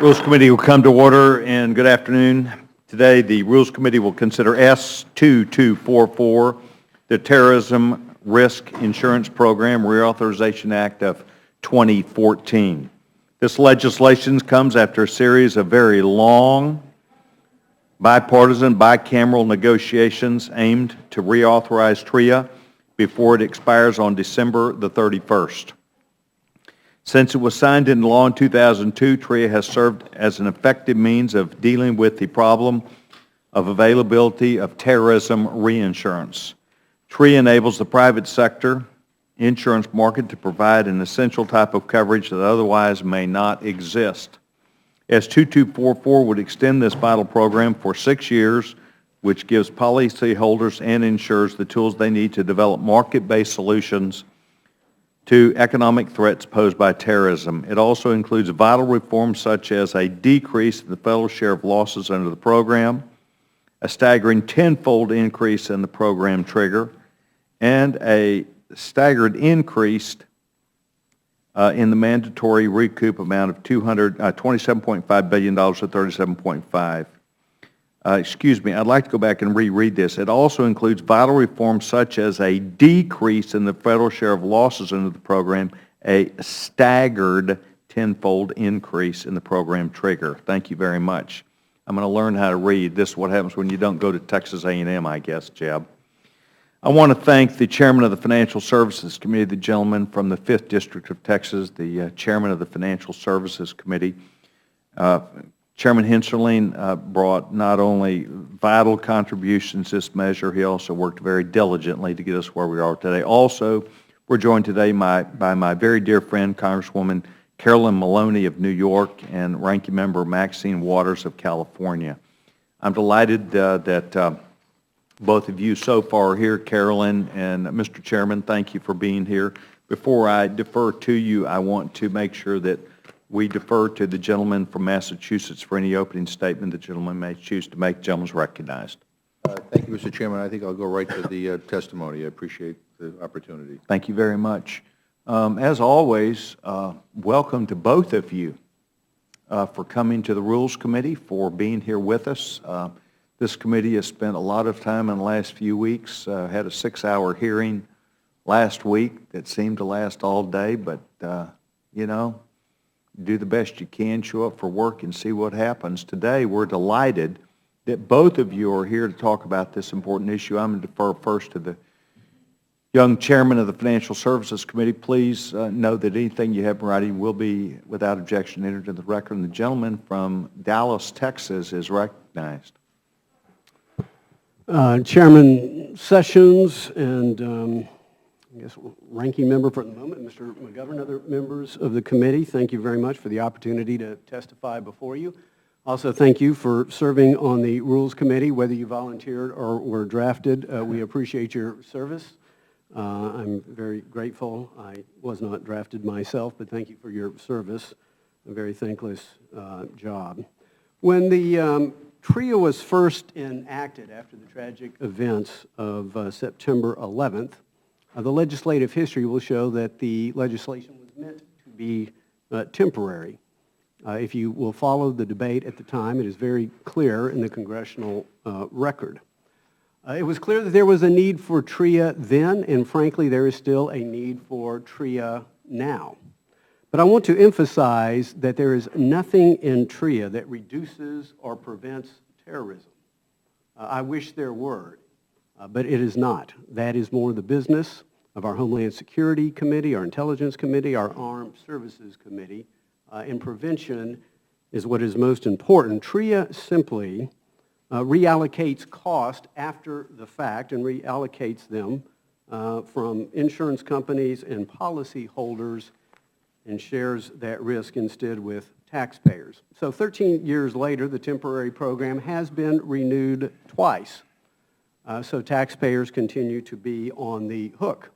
Rules Committee will come to order, and good afternoon. Today, the Rules Committee will consider S2244, the Terrorism Risk Insurance Program Reauthorization Act of 2014. This legislation comes after a series of very long, bipartisan, bicameral negotiations aimed to reauthorize TRIA before it expires on December the 31st. Since it was signed into law in 2002, TRIA has served as an effective means of dealing with the problem of availability of terrorism reinsurance. TRIA enables the private sector insurance market to provide an essential type of coverage that otherwise may not exist. S2244 would extend this vital program for 6 years, which gives policyholders and insurers the tools they need to develop market-based solutions to economic threats posed by terrorism. It also includes vital reforms such as a decrease in the federal share of losses under the program, a staggering tenfold increase in the program trigger, and a staggered increase in the mandatory recoup amount of $27.5 billion to $37.5. I'd like to go back and reread this. It also includes vital reforms such as a decrease in the federal share of losses under the program, a staggered tenfold increase in the program trigger. Thank you very much. I'm going to learn how to read. This is what happens when you don't go to Texas A&M, I guess, Jeb. I want to thank the Chairman of the Financial Services Committee, the gentleman from the 5th District of Texas, the Chairman of the Financial Services Committee. Chairman Hensarling brought not only vital contributions to this measure, he also worked very diligently to get us where we are today. Also, we're joined today by my very dear friend, Congresswoman Carolyn Maloney of New York and Ranking Member Maxine Waters of California. I'm delighted that both of you so far are here. Carolyn and Mr. Chairman, thank you for being here. Before I defer to you, I want to make sure that we defer to the gentleman from Massachusetts for any opening statement the gentleman may choose to make. The gentleman is recognized. Thank you, Mr. Chairman. I think I'll go right to the testimony. I appreciate the opportunity. Thank you very much. As always, welcome to both of you for coming to the Rules Committee, for being here with us. This committee has spent a lot of time in the last few weeks, had a 6-hour hearing last week that seemed to last all day, but, you know, do the best you can, show up for work and see what happens. Today, we're delighted that both of you are here to talk about this important issue. I'm going to defer first to the young Chairman of the Financial Services Committee. Please know that anything you have in writing will be, without objection, entered into the record. And the gentleman from Dallas, Texas is recognized. Chairman Sessions and I guess ranking member for the moment, Mr. McGovern, other members of the committee, thank you very much for the opportunity to testify before you. Also, thank you for serving on the Rules Committee, whether you volunteered or were drafted. We appreciate your service. I'm very grateful. I was not drafted myself, but thank you for your service. A very thankless job. When the TRIA was first enacted after the tragic events of September 11th, the legislative history will show that the legislation was meant to be temporary. If you will follow the debate at the time, it is very clear in the congressional record. It was clear that there was a need for TRIA then, and frankly, there is still a need for TRIA now. But I want to emphasize that there is nothing in TRIA that reduces or prevents terrorism. I wish there were. But it is not. That is more the business of our Homeland Security Committee, our Intelligence Committee, our Armed Services Committee, and prevention is what is most important. TRIA simply reallocates cost after the fact and reallocates them from insurance companies and policyholders and shares that risk instead with taxpayers. So 13 years later, the temporary program has been renewed twice. So taxpayers continue to be on the hook.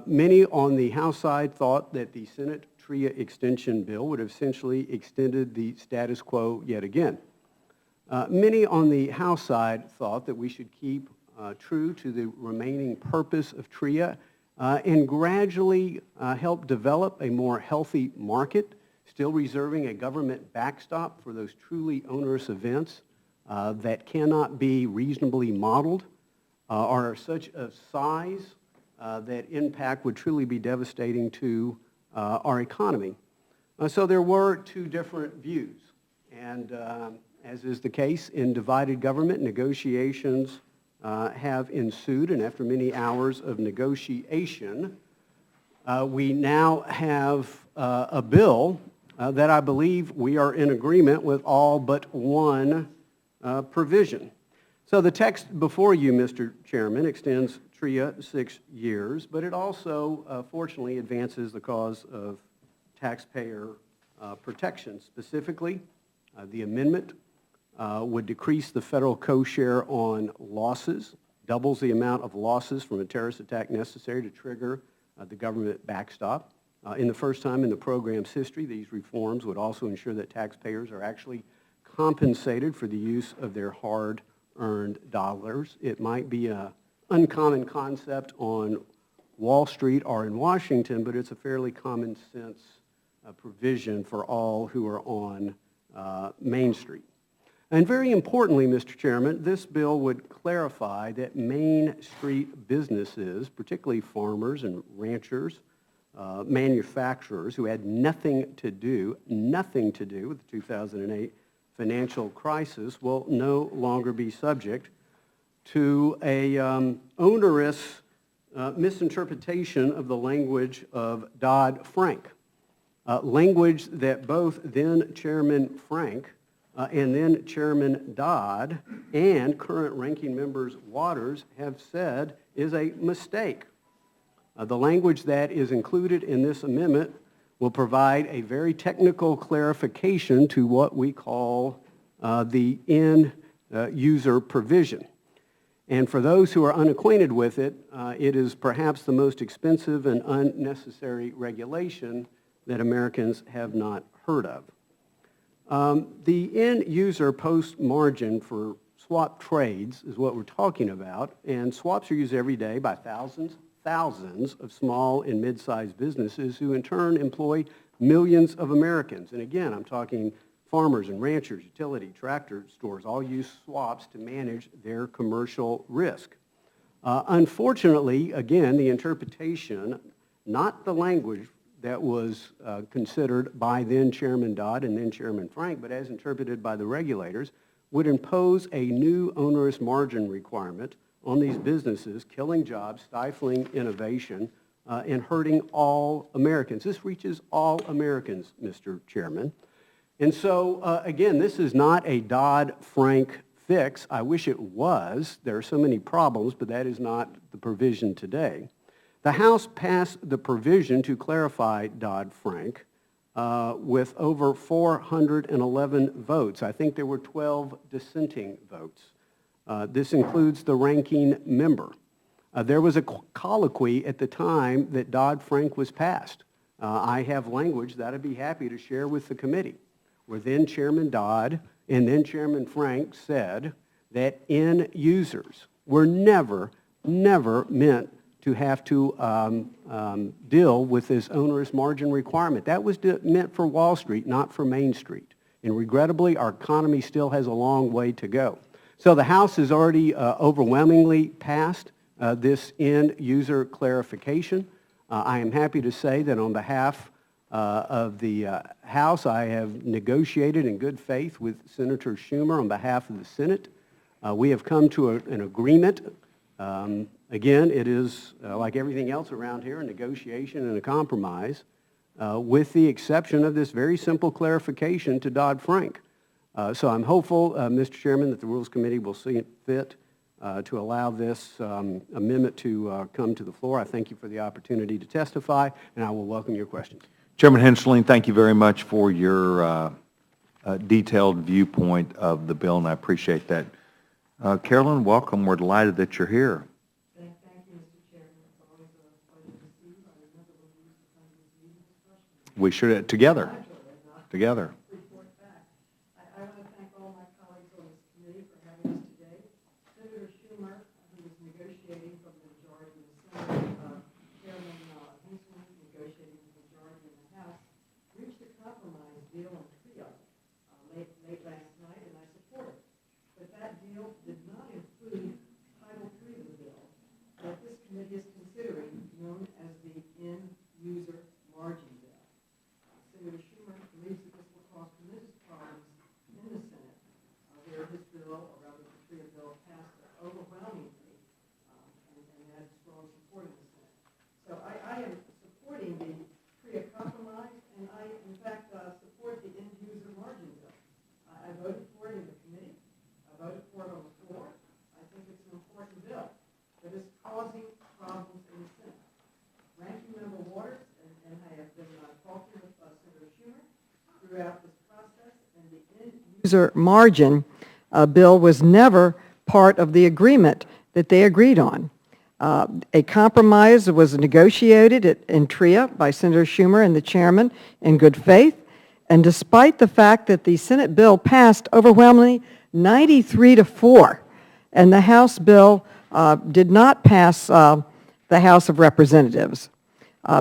Many on the House side thought that the Senate TRIA extension bill would have essentially extended the status quo yet again. Many on the House side thought that we should keep true to the remaining purpose of TRIA and gradually help develop a more healthy market, still reserving a government backstop for those truly onerous events that cannot be reasonably modeled, are such a size that impact would truly be devastating to our economy. So there were two different views, and as is the case in divided government, negotiations have ensued, and after many hours of negotiation, we now have a bill that I believe we are in agreement with all but one provision. So the text before you, Mr. Chairman, extends TRIA 6 years, but it also, fortunately, advances the cause of taxpayer protection. Specifically, the amendment would decrease the federal co-share on losses, doubles the amount of losses from a terrorist attack necessary to trigger the government backstop. In the first time in the program's history, these reforms would also ensure that taxpayers are actually compensated for the use of their hard-earned dollars. It might be an uncommon concept on Wall Street or in Washington, but it's a fairly common sense provision for all who are on Main Street. And very importantly, Mr. Chairman, this bill would clarify that Main Street businesses, particularly farmers and ranchers, manufacturers who had nothing to do with the 2008 financial crisis, will no longer be subject to a onerous misinterpretation of the language of Dodd-Frank, language that both then Chairman Frank and then Chairman Dodd and current ranking members Waters have said is a mistake. The language that is included in this amendment will provide a very technical clarification to what we call the end-user provision. And for those who are unacquainted with it, it is perhaps the most expensive and unnecessary regulation that Americans have not heard of. The end-user post margin for swap trades is what we're talking about, and swaps are used every day by thousands of small and mid-sized businesses who in turn employ millions of Americans. And again, I'm talking farmers and ranchers, utility, tractor stores, all use swaps to manage their commercial risk. Unfortunately, again, the interpretation, not the language that was considered by then Chairman Dodd and then Chairman Frank, but as interpreted by the regulators, would impose a new onerous margin requirement on these businesses, killing jobs, stifling innovation, and hurting all Americans. This reaches all Americans, Mr. Chairman. And so, again, this is not a Dodd-Frank fix. I wish it was. There are so many problems, but that is not the provision today. The House passed the provision to clarify Dodd-Frank with over 411 votes. I think there were 12 dissenting votes. This includes the ranking member. There was a colloquy at the time that Dodd-Frank was passed. I have language that I'd be happy to share with the committee, where then Chairman Dodd and then Chairman Frank said that end users were never meant to have to deal with this onerous margin requirement. That was meant for Wall Street, not for Main Street. And regrettably, our economy still has a long way to go. So the House has already overwhelmingly passed this end-user clarification. I am happy to say that on behalf of the House, I have negotiated in good faith with Senator Schumer on behalf of the Senate. We have come to an agreement. Again, it is, like everything else around here, a negotiation and a compromise, with the exception of this very simple clarification to Dodd-Frank. So I'm hopeful, Mr. Chairman, that the Rules Committee will see it fit to allow this amendment to come to the floor. I thank you for the opportunity to testify, and I will welcome your questions. Chairman Henschling, thank you very much for your detailed viewpoint of the bill, and I appreciate that. Carolyn, welcome. We're delighted that you're here. Thank you, Mr. Chairman. It's always a pleasure to see you. I remember when we used to come to this meeting as freshmen. We should, together. Report back. I want to thank all my colleagues on this committee for having us today. Senator Schumer, who was negotiating from the majority in the Senate, Chairman Henson, negotiating with the majority in the House, reached a compromise user margin bill was never part of the agreement that they agreed on. A compromise was negotiated in TRIA by Senator Schumer and the chairman in good faith, and despite the fact that the Senate bill passed overwhelmingly 93-4, and the House bill did not pass the House of Representatives.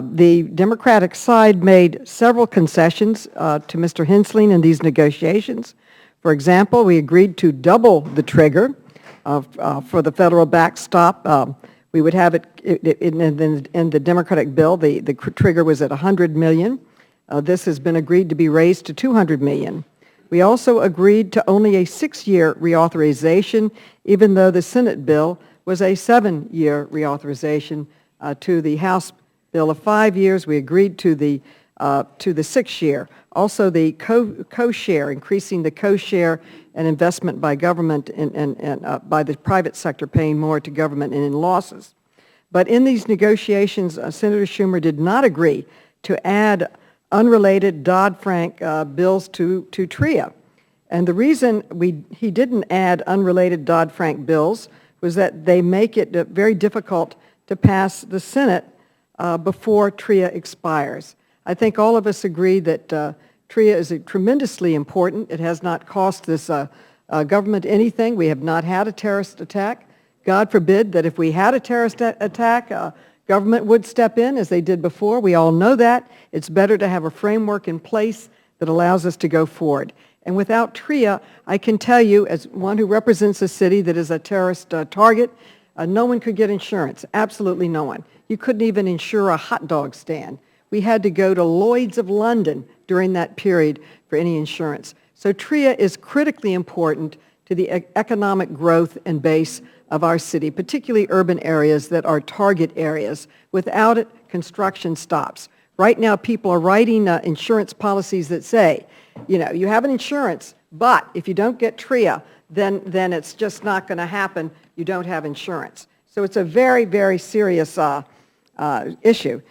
The Democratic side made several concessions to Mr. Hensling in these negotiations. For example, we agreed to double the trigger for the federal backstop. We would have it in the Democratic bill. The trigger was at $100 million. This has been agreed to be raised to $200 million. We also agreed to only a 6-year reauthorization, even though the Senate bill was a 7-year reauthorization to the House bill of 5 years. We agreed to the 6-year. Also, the co-share, increasing the co-share and investment by government and by the private sector paying more to government and in losses. But in these negotiations, Senator Schumer did not agree to add unrelated Dodd-Frank bills to TRIA. And the reason he didn't add unrelated Dodd-Frank bills was that they make it very difficult to pass the Senate before TRIA expires. I think all of us agree that TRIA is tremendously important. It has not cost this government anything. We have not had a terrorist attack. God forbid that if we had a terrorist attack, government would step in as they did before. We all know that. It's better to have a framework in place that allows us to go forward. And without TRIA, I can tell you, as one who represents a city that is a terrorist target, no one could get insurance, absolutely no one. You couldn't even insure a hot dog stand. We had to go to Lloyd's of London during that period for any insurance. So TRIA is critically important to the economic growth and base of our city, particularly urban areas that are target areas. Without it, construction stops. Right now, people are writing insurance policies that say, you know, you have an insurance, but if you don't get TRIA, then it's just not going to happen. You don't have insurance. So it's a very, very serious issue.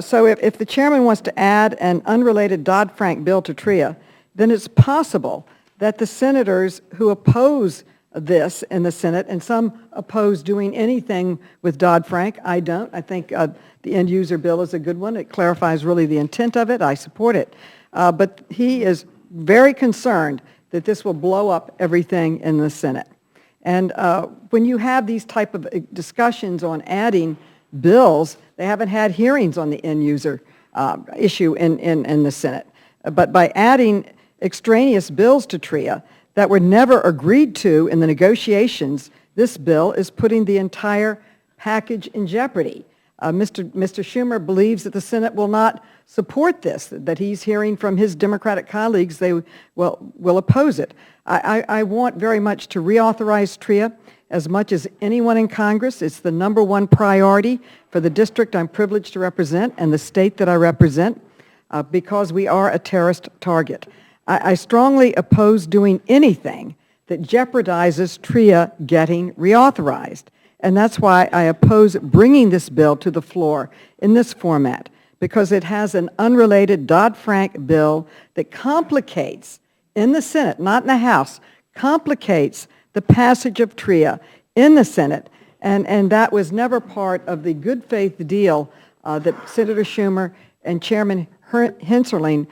So if the chairman wants to add an unrelated Dodd-Frank bill to TRIA, then it's possible that the senators who oppose this in the Senate, and some oppose doing anything with Dodd-Frank. I don't. I think the end-user bill is a good one. It clarifies really the intent of it. I support it. But he is very concerned that this will blow up everything in the Senate. And when you have these type of discussions on adding bills, they haven't had hearings on the end-user issue in the Senate. But by adding extraneous bills to TRIA that were never agreed to in the negotiations, this bill is putting the entire package in jeopardy. Mr. Schumer believes that the Senate will not support this, that he's hearing from his Democratic colleagues they will oppose it. I want very much to reauthorize TRIA as much as anyone in Congress. It's the #1 priority for the district I'm privileged to represent and the state that I represent because we are a terrorist target. I strongly oppose doing anything that jeopardizes TRIA getting reauthorized. And that's why I oppose bringing this bill to the floor in this format, because it has an unrelated Dodd-Frank bill that complicates, in the Senate, not in the House, complicates the passage of TRIA in the Senate. And that was never part of the good faith deal that Senator Schumer and Chairman Hensling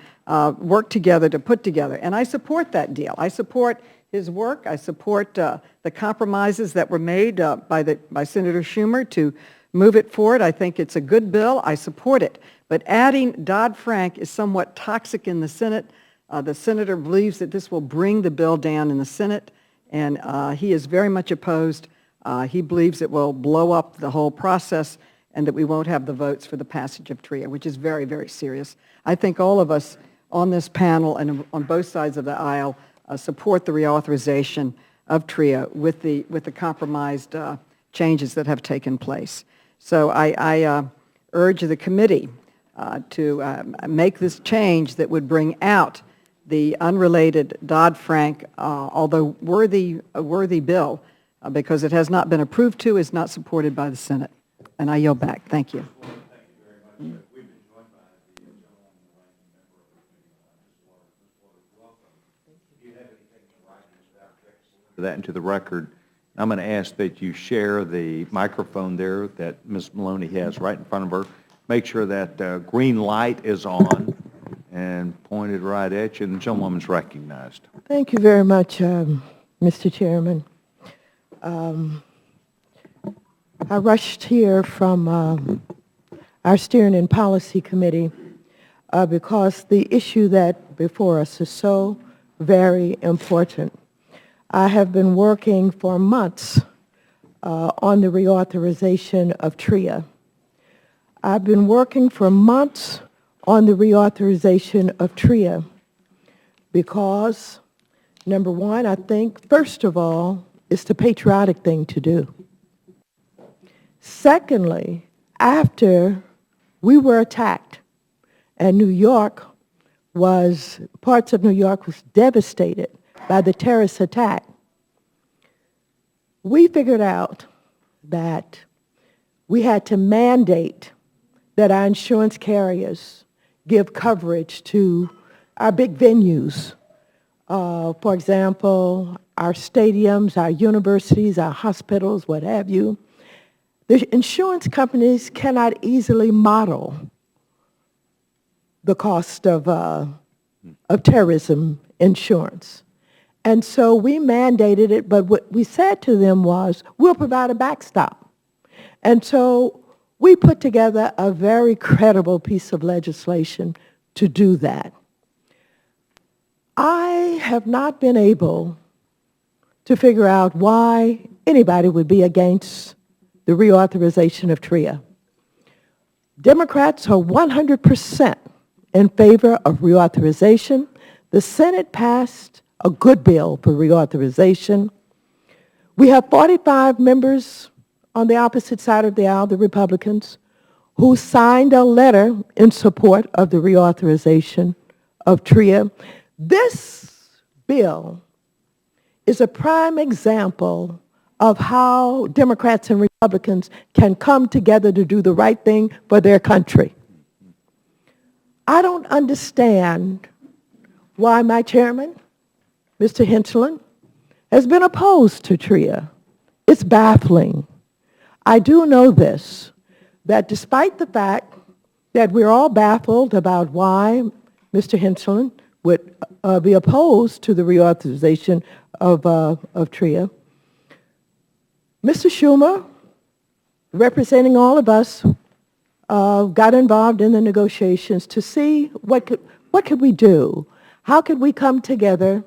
worked together to put together. And I support that deal. I support his work. I support the compromises that were made by Senator Schumer to move it forward. I think it's a good bill. I support it. But adding Dodd-Frank is somewhat toxic in the Senate. The senator believes that this will bring the bill down in the Senate, and he is very much opposed. He believes it will blow up the whole process and that we won't have the votes for the passage of TRIA, which is very, very serious. I think all of us on this panel and on both sides of the aisle support the reauthorization of TRIA with the compromised changes that have taken place. So I urge the committee to make this change that would bring out the unrelated Dodd-Frank, although a worthy bill, because it has not been approved to, is not supported by the Senate. And I yield back. Thank you. that into the record. I'm going to ask that you share the microphone there that Ms. Maloney has right in front of her. Make sure that green light is on and pointed right at you, and the gentlewoman's recognized. Thank you very much, Mr. Chairman. I rushed here from our Steering and Policy Committee because the issue that before us is so very important. I have been working for months on the reauthorization of TRIA. I've been working for months on the reauthorization of TRIA because, number one, I think, first of all, it's the patriotic thing to do. Secondly, after we were attacked and parts of New York was devastated by the terrorist attack, we figured out that we had to mandate that our insurance carriers give coverage to our big venues. For example, our stadiums, our universities, our hospitals, what have you. The insurance companies cannot easily model the cost of terrorism insurance. And so we mandated it, but what we said to them was, we'll provide a backstop. And so we put together a very credible piece of legislation to do that. I have not been able to figure out why anybody would be against the reauthorization of TRIA. Democrats are 100% in favor of reauthorization. The Senate passed a good bill for reauthorization. We have 45 members on the opposite side of the aisle, the Republicans, who signed a letter in support of the reauthorization of TRIA. This bill is a prime example of how Democrats and Republicans can come together to do the right thing for their country. I don't understand why my chairman, Mr. Hinchland, has been opposed to TRIA. It's baffling. I do know this, that despite the fact that we're all baffled about why Mr. Hinchland would be opposed to the reauthorization of TRIA, Mr. Schumer, representing all of us, got involved in the negotiations to see what could we do? How could we come together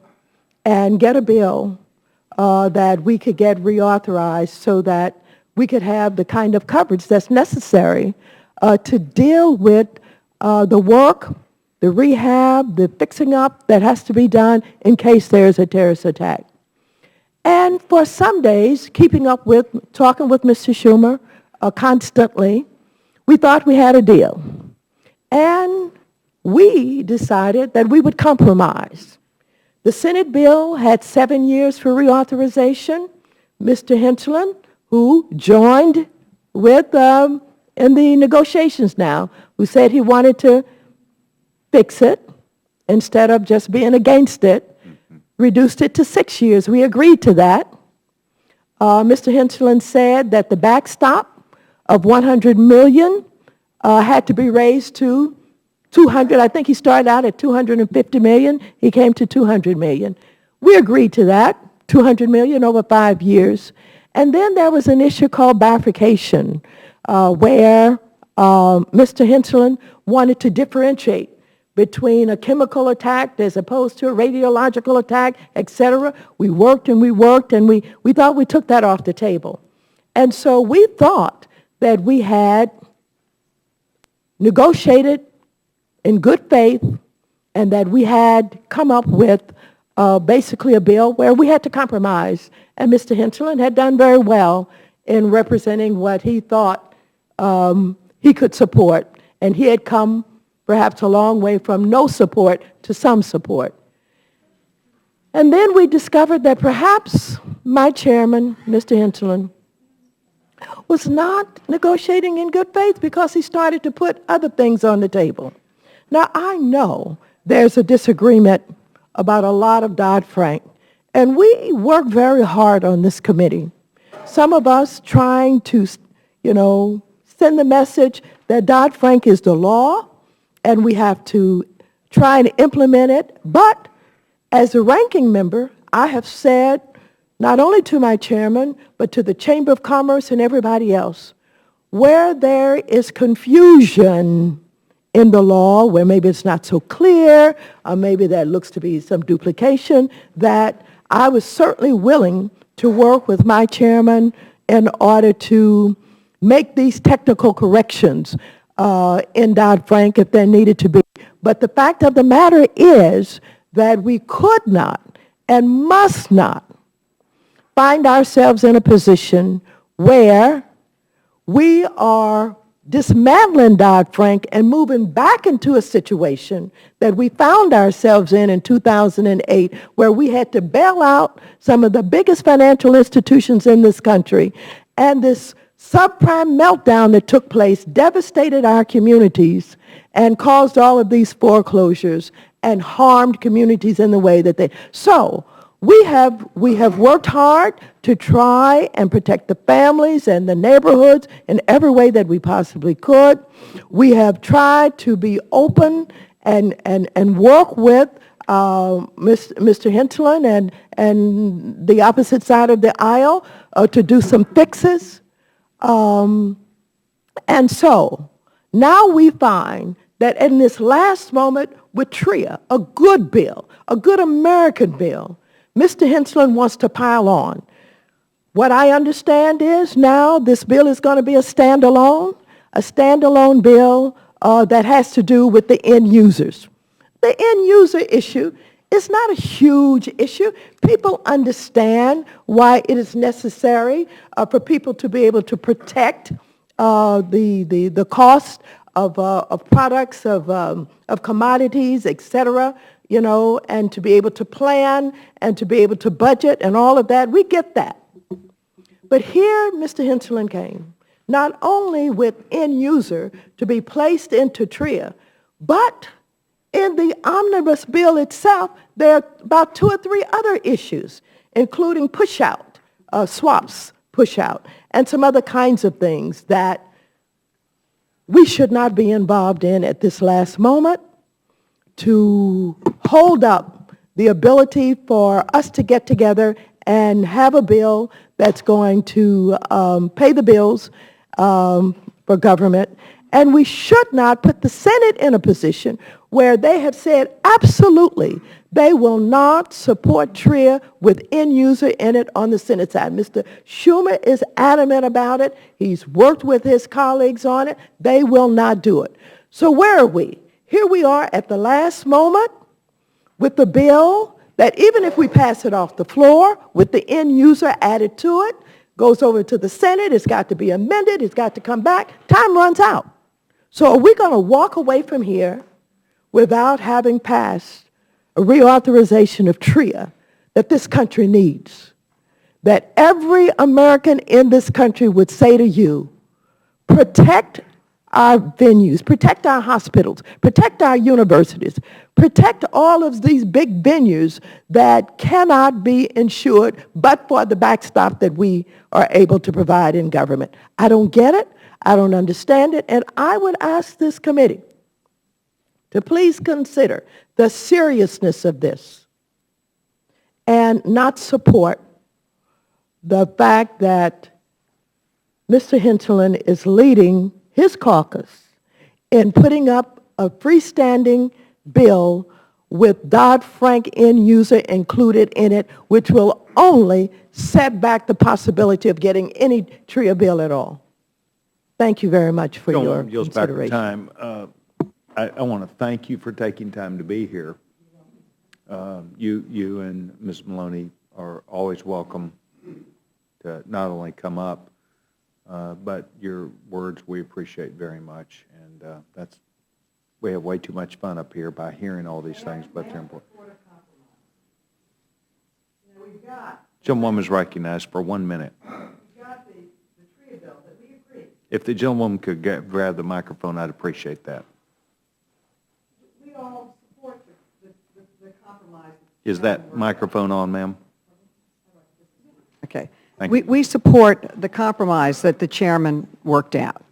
and get a bill that we could get reauthorized so that we could have the kind of coverage that's necessary to deal with the work, the rehab, the fixing up that has to be done in case there's a terrorist attack. And for some days, talking with Mr. Schumer constantly, we thought we had a deal. And we decided that we would compromise. The Senate bill had 7 years for reauthorization. Mr. Hinchland, who joined with in the negotiations now, who said he wanted to fix it instead of just being against it, reduced it to 6 years. We agreed to that. Mr. Hinchland said that the backstop of $100 million had to be raised to 200. I think he started out at $250 million. He came to $200 million. We agreed to that, $200 million over 5 years. And then there was an issue called bifurcation, where Mr. Hinchland wanted to differentiate between a chemical attack as opposed to a radiological attack, et cetera. We worked and we thought we took that off the table. And so we thought that we had negotiated in good faith and that we had come up with basically a bill where we had to compromise. And Mr. Hinchland had done very well in representing what he thought he could support. And he had come perhaps a long way from no support to some support. And then we discovered that perhaps my chairman, Mr. Hinchland, was not negotiating in good faith because he started to put other things on the table. Now, I know there's a disagreement about a lot of Dodd-Frank And we work very hard on this committee. Some of us trying to, send the message that Dodd-Frank is the law and we have to try and implement it. But as a ranking member, I have said, not only to my chairman, but to the Chamber of Commerce and everybody else, where there is confusion in the law, where maybe it's not so clear, or maybe there looks to be some duplication, that I was certainly willing to work with my chairman in order to make these technical corrections in Dodd-Frank if there needed to be. But the fact of the matter is that we could not and must not find ourselves in a position where we are dismantling Dodd-Frank and moving back into a situation that we found ourselves in 2008, where we had to bail out some of the biggest financial institutions in this country. And this subprime meltdown that took place devastated our communities and caused all of these foreclosures and harmed communities in the way that they... So we have worked hard to try and protect the families and the neighborhoods in every way that we possibly could. We have tried to be open and work with Mr. Hinchland and the opposite side of the aisle to do some fixes. And so now we find that in this last moment with TRIA, a good bill, a good American bill, Mr. Hinchland wants to pile on. What I understand is now this bill is going to be a standalone bill that has to do with the end users. The end user issue is not a huge issue. People understand why it is necessary for people to be able to protect the cost of products, of commodities, et cetera, and to be able to plan and to be able to budget and all of that. We get that. But here Mr. Hinchland came, not only with end user to be placed into TRIA, but in the omnibus bill itself, there are about 2 or 3 other issues, including push-out, swaps push-out, and some other kinds of things that we should not be involved in at this last moment to hold up the ability for us to get together and have a bill that's going to pay the bills for government. And we should not put the Senate in a position where they have said absolutely they will not support TRIA with end user in it on the Senate side. Mr. Schumer is adamant about it. He's worked with his colleagues on it. They will not do it. So where are we? Here we are at the last moment with the bill that even if we pass it off the floor with the end user added to it, goes over to the Senate, it's got to be amended, it's got to come back, time runs out. So are we going to walk away from here without having passed a reauthorization of TRIA that this country needs? That every American in this country would say to you, protect our venues, protect our hospitals, protect our universities, protect all of these big venues that cannot be insured but for the backstop that we are able to provide in government. I don't get it. I don't understand it. And I would ask this committee to please consider the seriousness of this and not support the fact that Mr. Hinchland is leading his caucus in putting up a freestanding bill with Dodd-Frank end user included in it, which will only set back the possibility of getting any TRIA bill at all. Thank you very much for your consideration. Time. I want to thank you for taking time to be here. You and Ms. Maloney are always welcome to not only come up, but your words we appreciate very much, and we have way too much fun up here by hearing all these things, but they're important. Gentlewoman is recognized for 1 minute. If the gentlewoman could grab the microphone, I'd appreciate that. We all support the compromise. Is that microphone on, ma'am? Okay. Thank We, you. we support the compromise that the chairman worked out.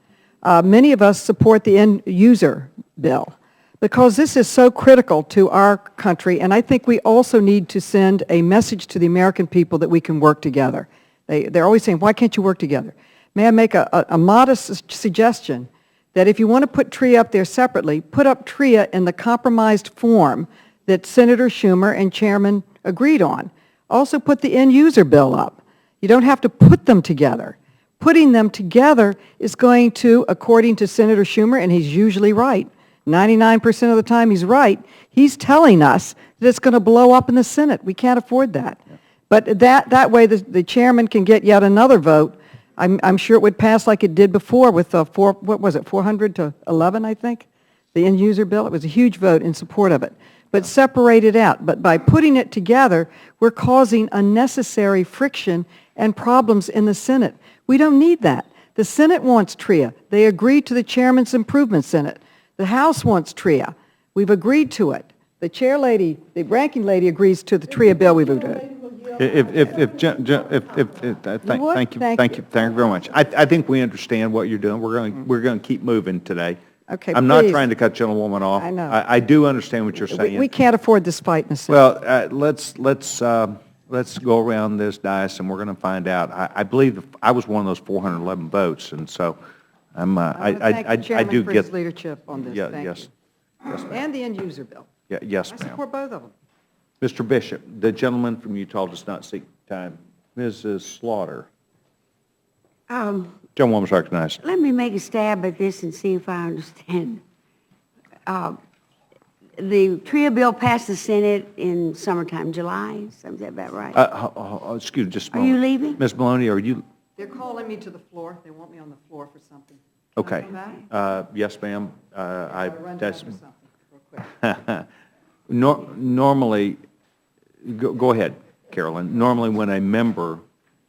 Many of us support the end user bill because this is so critical to our country, and I think we also need to send a message to the American people that we can work together. They're always saying, why can't you work together? May I make a modest suggestion that if you want to put TRIA up there separately, put up TRIA in the compromised form that Senator Schumer and Chairman agreed on. Also put the end user bill up. You don't have to put them together. Putting them together is going to, according to Senator Schumer, and he's usually right, 99% of the time he's right, he's telling us that it's going to blow up in the Senate. We can't afford that. But that way the chairman can get yet another vote. I'm sure it would pass like it did before with what was it, 400 to 11, I think? The end user bill. It was a huge vote in support of it. But separate it out. But by putting it together, we're causing unnecessary friction and problems in the Senate. We don't need that. The Senate wants TRIA. They agreed to the chairman's improvements in it. The House wants TRIA. We've agreed to it. The chair lady, the ranking lady agrees to the TRIA bill we've agreed. Thank you very much. I think we understand what you're doing. We're going to keep moving today. Okay, I'm not please. trying to cut gentlewoman off. I know. I do understand what you're saying. We can't afford this fight in the Senate. Well, let's go around this dais and we're going to find out. I believe I was one of those 411 votes, and so I want to thank the I do chairman for his get. leadership on this. Yeah, Thank yes. you. Yes, ma'am. And the end user bill. Yeah, yes, I ma'am. support both of them. Mr. Bishop, the gentleman from Utah does not seek time. Mrs. Slaughter. Gentlewoman's recognized. Let me make a stab at this and see if I understand. The TRIA bill passed the Senate in summertime, July, is that about right? Excuse me, just a Are you moment. leaving? Ms. Maloney, are you, They're calling me to the floor. They want me on the floor for something. okay. Can I come back? Yes, ma'am. I run down for something real quick. Normally, go ahead, Carolyn. Normally, when a member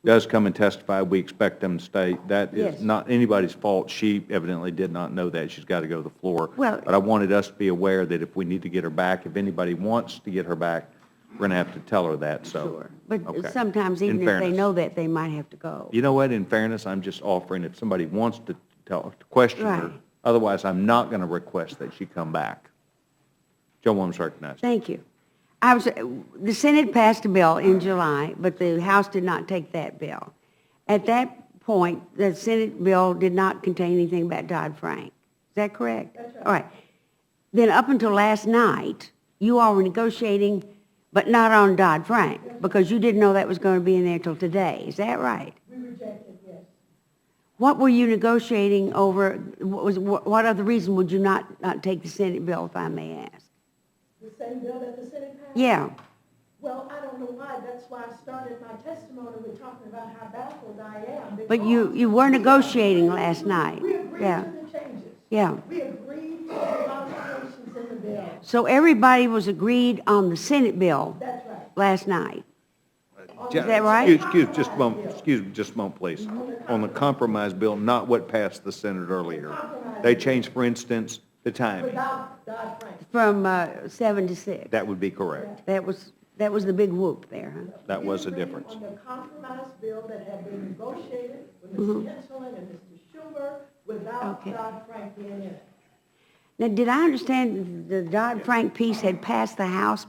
does come and testify, we expect them to stay. That is Yes. not anybody's fault. She evidently did not know that. She's got to go to the floor. Well- But I wanted us to be aware that if we need to get her back, if anybody wants to get her back, we're going to have to tell her that, so. Sure. But okay. sometimes, In even if they fairness. know that, they might have to go. You know what, in fairness, I'm just offering if somebody wants to question her. Right. Otherwise, I'm not going to request that she come back. Gentlewoman's recognized. Thank you. The Senate passed a bill in July, but the House did not take that bill. At that point, the Senate bill did not contain anything about Dodd-Frank. Is that correct? That's right. All right. Then up until last night, you all were negotiating, but not on Dodd-Frank, because you didn't know that was going to be in there till today. Is that right? We rejected, yes. What were you negotiating over? What other reason would you not take the Senate bill, if I may ask? The same bill that the Senate passed? Yeah. Well, I don't know why. That's why I started my testimony with talking about how baffled I am. But you were negotiating last night. We agreed Yeah. to the changes. Yeah. We agreed to the modifications in the bill. So everybody was agreed on the Senate bill That's right. last night. Is that right? Excuse just me just a moment, please. On the compromise bill, not what passed the Senate earlier. They changed, for instance, the timing. Without Dodd-Frank. From 7 to 6. That would be correct. That was the big whoop there, huh? That was a We agreed difference. on the compromise bill that had been negotiated with Mm-hmm. Mr. Henselman and Mr. Schumer without Okay. Dodd-Frank being in it. Now, did I understand the Dodd-Frank piece had passed the House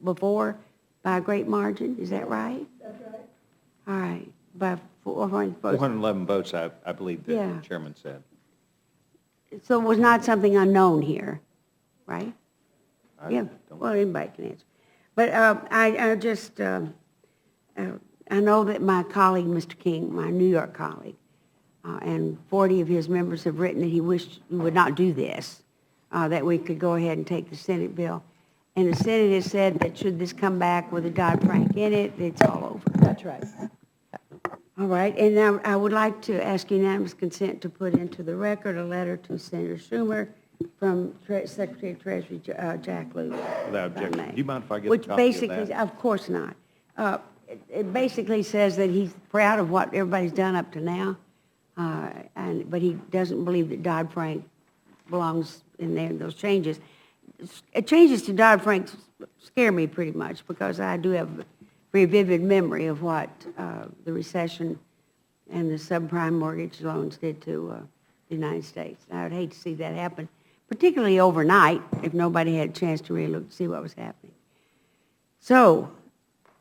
before by a great margin? Is that right? That's right. All right, by 400 votes. 411 votes, I believe the Yeah. chairman said. So it was not something unknown here, right? Yeah, don't- well, anybody can answer. But I just, I know that my colleague, Mr. King, my New York colleague, and 40 of his members have written that he wished we would not do this, that we could go ahead and take the Senate bill. And the Senate has said that should this come back with a Dodd-Frank in it, it's all over. That's right. All right, and now I would like to ask unanimous consent to put into the record a letter to Senator Schumer from Secretary of Treasury Jack Lew. Without objection. Do you mind if I get a Which copy of basically, that? of course not. It basically says that he's proud of what everybody's done up to now, but he doesn't believe that Dodd-Frank belongs in there, those changes. Changes to Dodd-Frank scare me pretty much, because I do have very vivid memory of what the recession and the subprime mortgage loans did to the United States. I would hate to see that happen, particularly overnight, if nobody had a chance to really look to see what was happening. So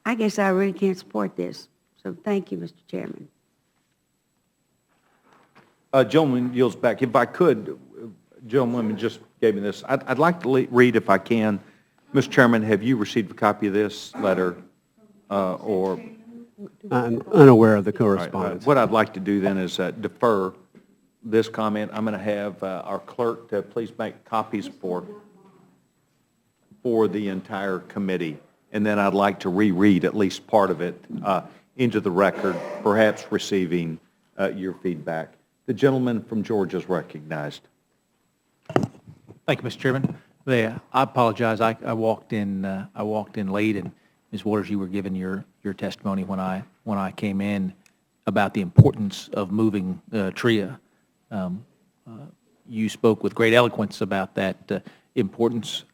I guess I really can't support this. So thank you, Mr. Chairman. Gentleman yields back. If I could, gentleman just gave me this. I'd like to read, if I can. Mr. Chairman, have you received a copy of this letter or? I'm unaware of the All right, correspondence. what I'd like to do then is defer this comment. I'm going to have our clerk to please make copies for the entire committee. And then I'd like to reread at least part of it into the record, perhaps receiving your feedback. The gentleman from Georgia is recognized. Thank you, Mr. Chairman. I apologize. I walked in late, and Ms. Waters, you were giving your testimony when I came in about the importance of moving TRIA. You spoke with great eloquence about that importance.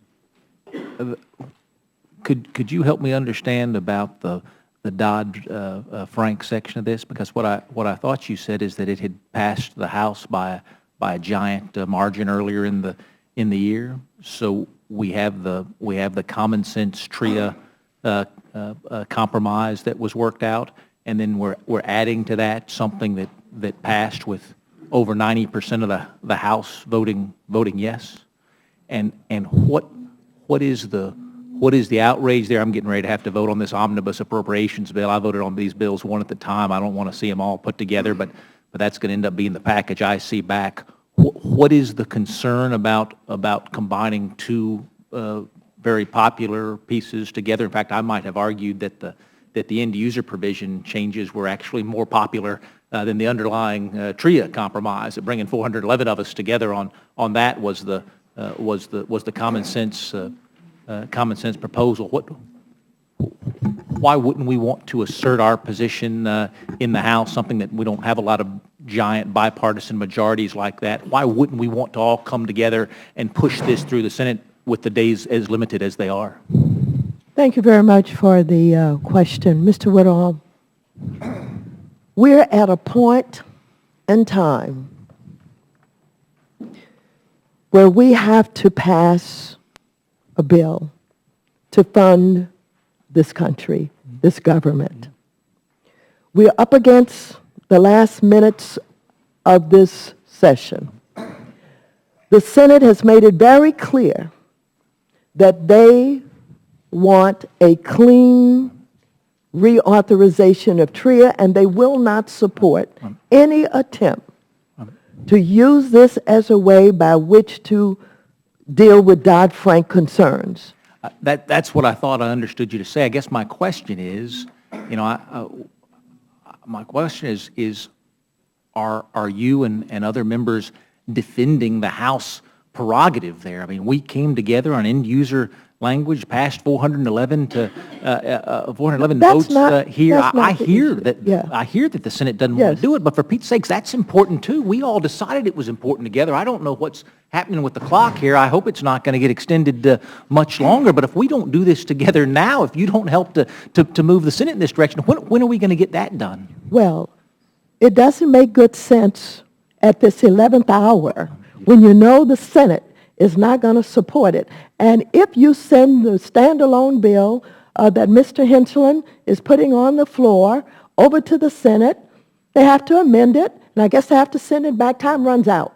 Could you help me understand about the Dodd-Frank section of this? Because what I thought you said is that it had passed the House by a giant margin earlier in the year. So we have the common sense TRIA compromise that was worked out, and then we're adding to that something that passed with over 90% of the House voting yes. And what is the outrage there? I'm getting ready to have to vote on this omnibus appropriations bill. I voted on these bills one at a time. I don't want to see them all put together, but that's going to end up being the package I see back. What is the concern about combining two very popular pieces together? In fact, I might have argued that the end user provision changes were actually more popular than the underlying TRIA compromise. That bringing 411 of us together on that was the common sense proposal. Why wouldn't we want to assert our position in the House, something that we don't have a lot of giant bipartisan majorities like that? Why wouldn't we want to all come together and push this through the Senate with the days as limited as they are? Thank you very much for the question. Mr. Woodall, we're at a point in time where we have to pass a bill to fund this country, this government. We're up against the last minutes of this session. The Senate has made it very clear that they want a clean reauthorization of TRIA, and they will not support any attempt to use this as a way by which to deal with Dodd-Frank concerns. That's what I thought I understood you to say. I guess my question is, my question is, are you and other members defending the House prerogative there? I mean, we came together on end user language, passed 411 to 411 That's votes not- here. that's not I the hear issue. that. Yeah. I hear that the Senate doesn't want Yes. to do it, but for Pete's sakes, that's important too. We all decided it was important together. I don't know what's happening with the clock here. I hope it's not going to get extended much longer. But if we don't do this together now, if you don't help to move the Senate in this direction, when are we going to get that done? Well, it doesn't make good sense at this 11th hour when you know the Senate is not going to support it. And if you send the standalone bill that Mr. Henslin is putting on the floor over to the Senate, they have to amend it, and I guess they have to send it back. Time runs out.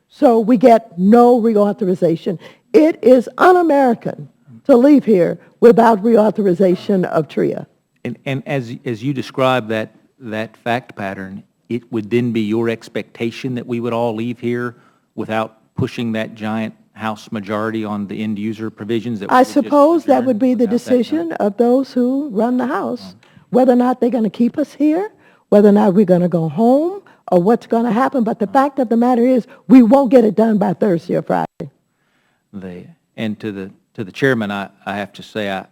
So we get no reauthorization. It is un-American to leave here without reauthorization of TRIA. And as you describe that fact pattern, it would then be your expectation that we would all leave here without pushing that giant House majority on the end user provisions? I suppose that would be the decision of those who run the House, whether or not they're going to keep us here, whether or not we're going to go home, or what's going to happen. But the fact of the matter is, we won't get it done by Thursday or Friday. And to the chairman, I have to say, I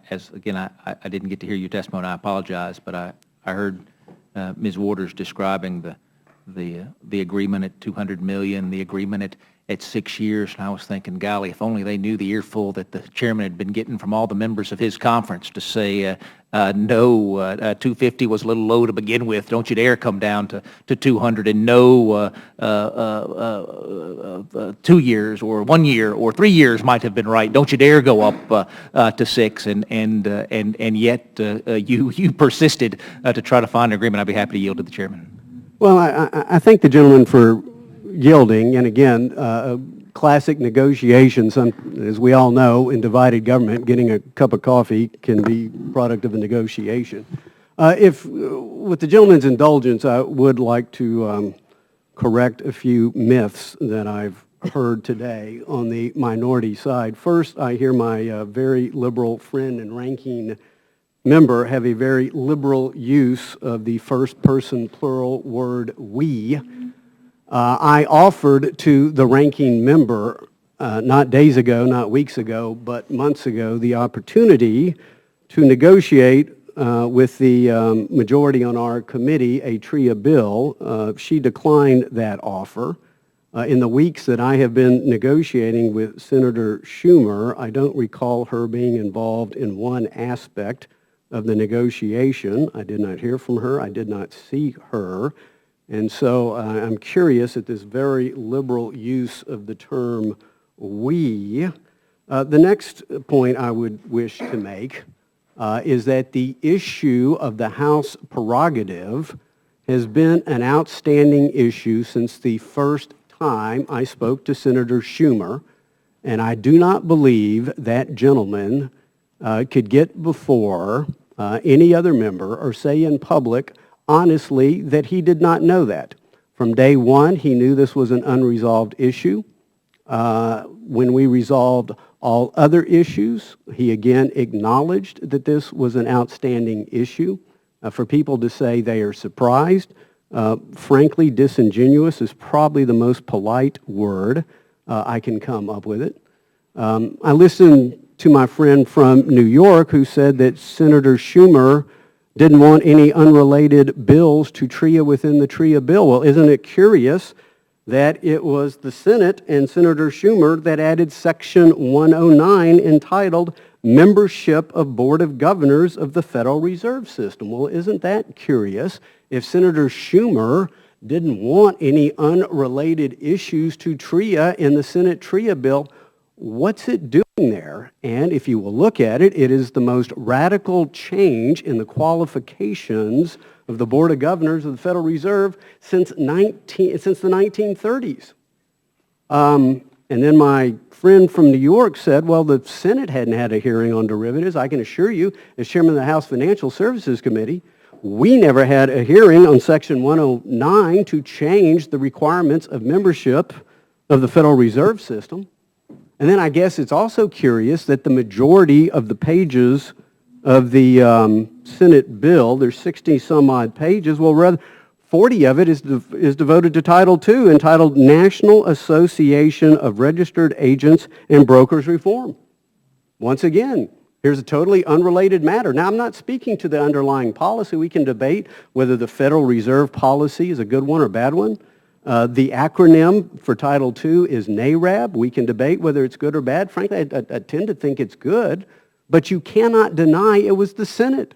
didn't get to hear your testimony. I apologize, but I heard Ms. Waters describing the agreement at $200 million, the agreement at 6 years, and I was thinking, golly, if only they knew the earful that the chairman had been getting from all the members of his conference to say, no, 250 was a little low to begin with. Don't you dare come down to 200, and no, 2 years or 1 year or 3 years might have been right. Don't you dare go up to 6, and yet you persisted to try to find an agreement. I'd be happy to yield to the chairman. Well, I thank the gentleman for yielding, and again, classic negotiations, as we all know, in divided government, getting a cup of coffee can be product of a negotiation. With the gentleman's indulgence, I would like to correct a few myths that I've heard today on the minority side. First, I hear my very liberal friend and ranking member have a very liberal use of the first-person plural word we. I offered to the ranking member, not days ago, not weeks ago, but months ago, the opportunity to negotiate with the majority on our committee a TRIA bill. She declined that offer. In the weeks that I have been negotiating with Senator Schumer, I don't recall her being involved in one aspect of the negotiation. I did not hear from her. I did not see her. And so I'm curious at this very liberal use of the term we. The next point I would wish to make is that the issue of the House prerogative has been an outstanding issue since the first time I spoke to Senator Schumer, and I do not believe that gentleman could get before any other member or say in public honestly that he did not know that. From day one, he knew this was an unresolved issue. When we resolved all other issues, he again acknowledged that this was an outstanding issue. For people to say they are surprised, frankly, disingenuous is probably the most polite word I can come up with it. I listened to my friend from New York who said that Senator Schumer didn't want any unrelated bills to TRIA within the TRIA bill. Well, isn't it curious that it was the Senate and Senator Schumer that added Section 109 entitled Membership of Board of Governors of the Federal Reserve System? Well, isn't that curious? If Senator Schumer didn't want any unrelated issues to TRIA in the Senate TRIA bill, what's it doing there? And if you will look at it, it is the most radical change in the qualifications of the Board of Governors of the Federal Reserve since the 1930s. And then my friend from New York said, well, the Senate hadn't had a hearing on derivatives. I can assure you, as chairman of the House Financial Services Committee, we never had a hearing on Section 109 to change the requirements of membership of the Federal Reserve System. And then I guess it's also curious that the majority of the pages of the Senate bill, there's 60-some-odd pages, well, rather 40 of it is devoted to Title II, entitled National Association of Registered Agents and Brokers Reform. Once again, here's a totally unrelated matter. Now, I'm not speaking to the underlying policy. We can debate whether the Federal Reserve policy is a good one or a bad one. The acronym for Title II is NARAB. We can debate whether it's good or bad. Frankly, I tend to think it's good, but you cannot deny it was the Senate.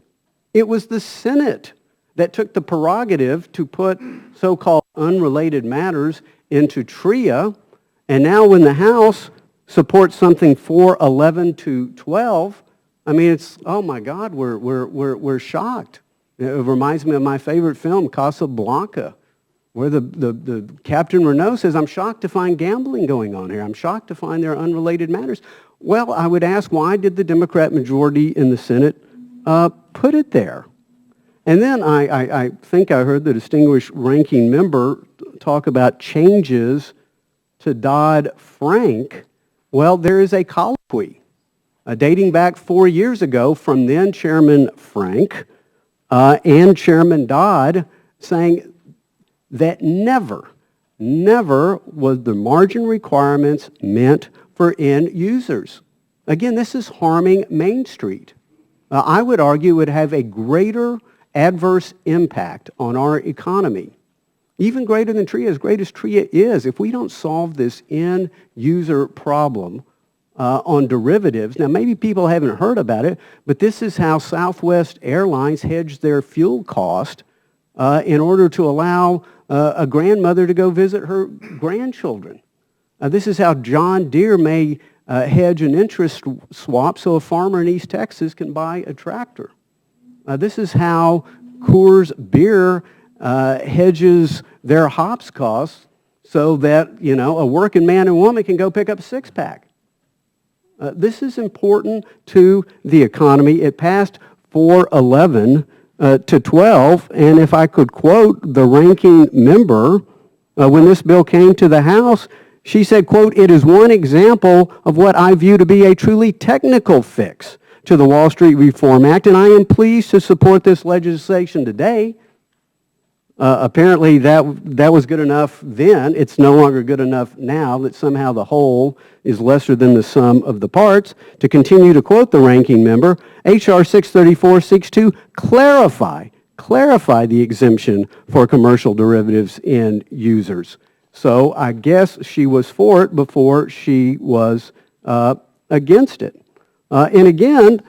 It was the Senate that took the prerogative to put so-called unrelated matters into TRIA, and now when the House supports something 411 to 12, I mean, it's, oh my God, we're shocked. It reminds me of my favorite film, Casablanca, where the Captain Renault says, I'm shocked to find gambling going on here. I'm shocked to find there are unrelated matters. Well, I would ask, why did the Democrat majority in the Senate put it there? And then I think I heard the distinguished ranking member talk about changes to Dodd-Frank. Well, there is a colloquy dating back 4 years ago from then Chairman Frank and Chairman Dodd saying that never was the margin requirements meant for end users. Again, this is harming Main Street. I would argue it would have a greater adverse impact on our economy even greater than TRIA, as great as TRIA is, if we don't solve this end user problem on derivatives, now maybe people haven't heard about it, but this is how Southwest Airlines hedged their fuel cost in order to allow a grandmother to go visit her grandchildren. This is how John Deere may hedge an interest swap so a farmer in East Texas can buy a tractor. This is how Coors Beer hedges their hops costs so that, a working man and woman can go pick up a six-pack. This is important to the economy. It passed 411 to 12, and if I could quote the ranking member, when this bill came to the House, she said, quote, "It is one example of what I view to be a truly technical fix to the Wall Street Reform Act, and I am pleased to support this legislation today." Apparently that was good enough then. It's no longer good enough now that somehow the whole is lesser than the sum of the parts. To continue to quote the ranking member, H.R. 634 seeks to clarify the exemption for commercial derivatives end users. So I guess she was for it before she was against it. And again,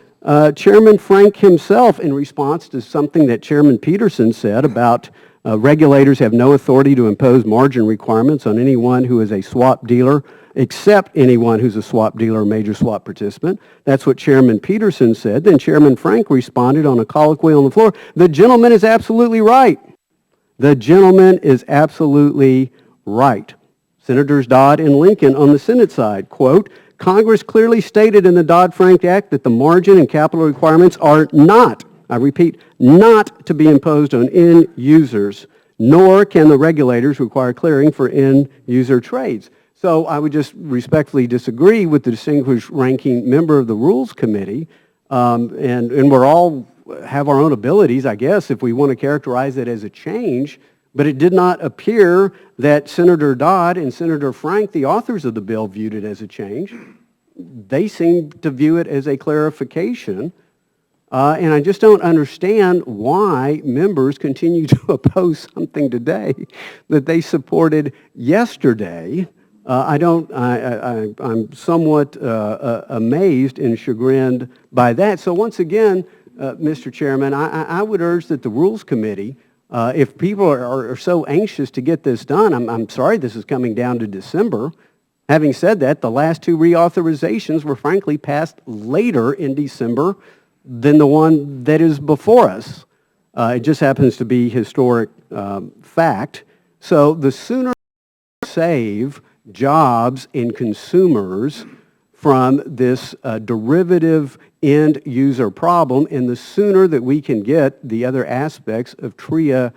Chairman Frank himself, in response to something that Chairman Peterson said about regulators have no authority to impose margin requirements on anyone who is a swap dealer, except anyone who's a swap dealer or major swap participant. That's what Chairman Peterson said. Then Chairman Frank responded on a colloquy on the floor, "The gentleman is absolutely right. The gentleman is absolutely right." Senators Dodd and Lincoln on the Senate side, quote, "Congress clearly stated in the Dodd-Frank Act that the margin and capital requirements are not, I repeat, not to be imposed on end users, nor can the regulators require clearing for end user trades." So I would just respectfully disagree with the distinguished ranking member of the Rules Committee, and we're all have our own abilities, I guess, if we want to characterize it as a change, but it did not appear that Senator Dodd and Senator Frank, the authors of the bill, viewed it as a change. They seemed to view it as a clarification. And I just don't understand why members continue to oppose something today that they supported yesterday. I'm somewhat amazed and chagrined by that. So once again, Mr. Chairman, I would urge that the Rules Committee, if people are so anxious to get this done, I'm sorry this is coming down to December. Having said that, the last two reauthorizations were frankly passed later in December than the one that is before us. It just happens to be historic fact. So the sooner we save jobs and consumers from this derivative end user problem, and the sooner that we can get the other aspects of TRIA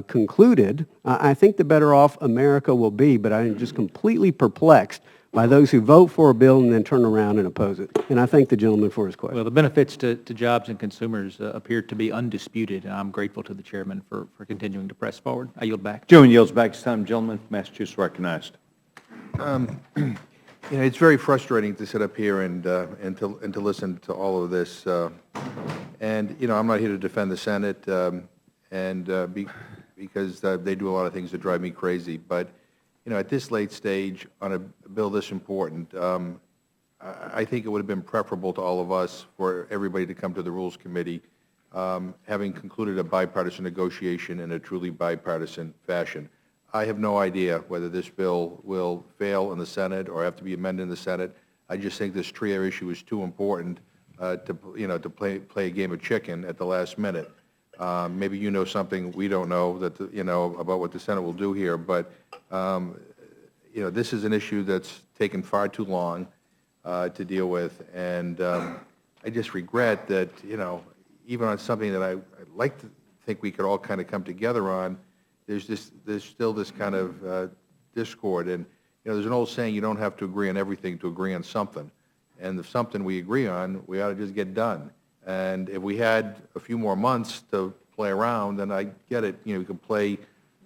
concluded, I think the better off America will be. But I am just completely perplexed by those who vote for a bill and then turn around and oppose it. And I thank the gentleman for his question. Well, the benefits to jobs and consumers appear to be undisputed, and I'm grateful to the chairman for continuing to press forward. I yield back. Gentleman yields back his time. Gentleman from Massachusetts recognized. It's very frustrating to sit up here and to listen to all of this. And I'm not here to defend the Senate, because they do a lot of things that drive me crazy. But at this late stage on a bill this important, I think it would have been preferable to all of us for everybody to come to the Rules Committee, having concluded a bipartisan negotiation in a truly bipartisan fashion. I have no idea whether this bill will fail in the Senate or have to be amended in the Senate. I just think this TRIA issue is too important to play a game of chicken at the last minute. Maybe you know something we don't know that about what the Senate will do here, but this is an issue that's taken far too long to deal with, and I just regret that even on something that I'd like to think we could all kind of come together on, there's still this kind of discord. And there's an old saying, you don't have to agree on everything to agree on something, and if something we agree on, we ought to just get done. And if we had a few more months to play around, then I get it. We could